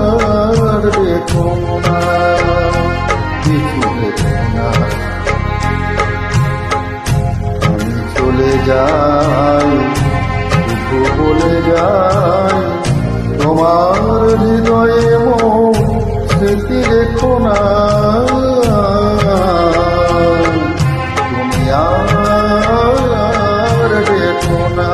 আর দেখো না, কিছু দেখো না। আমি চলে যাই, শুধু বলে যাই, তোমার হৃদয়ে মন স্মৃতি রেখো না। তুমি আর দেখো না।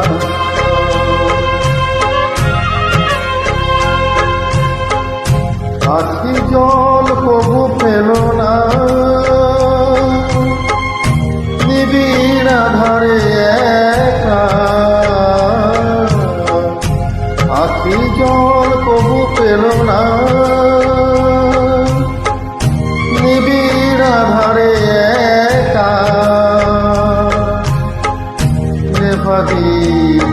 আখি জল কবু পেল না, নিবিড় আধারে একা। আখি জল কবু পেল না, নিবিড় আধারে একা। নেভাদি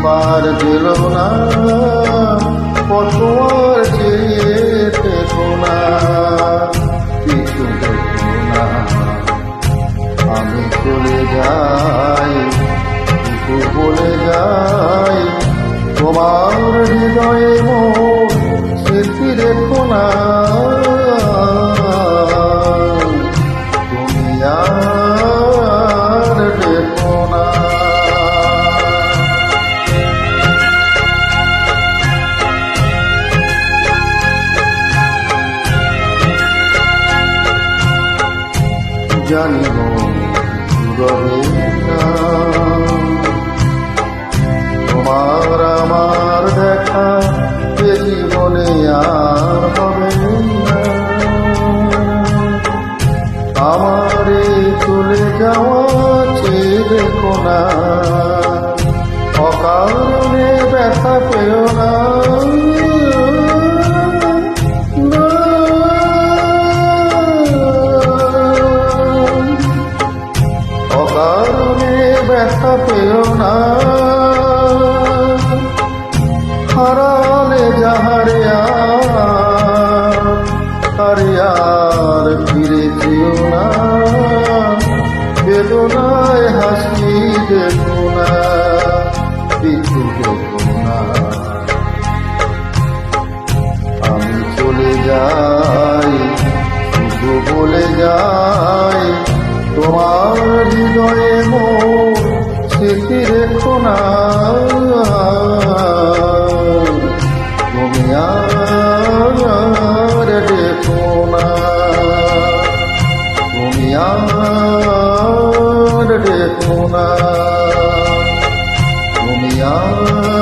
পার দিল না, পথোয়ার চেয়ে দেখো না, কিছু দেখো না। আমি চলে যাই, কিছু বলে যাই, তোমার হৃদয়ে মন স্মৃতি রেখো না। তুমি আর দেখো না। জানিব রবে না, তোমার আমার দেখা এ জীবনে আর হবে না। আমারে চলে যাওয়া চেয়ে দেখো না, অকারণে ব্যথা পেও না। অকারণে ব্যথা পেও না, হারালে যাহারে আর ফিরে যেও না। বেদনায় হাসি দেখো না, কিছু দেখো না। আমি চলে যাই, শুধু বলে যাই, তোমার হৃদয়ে মন স্মৃতি রেখো না। তুমি আর দেখো না, তুমি আর দেখো না, তুমি আর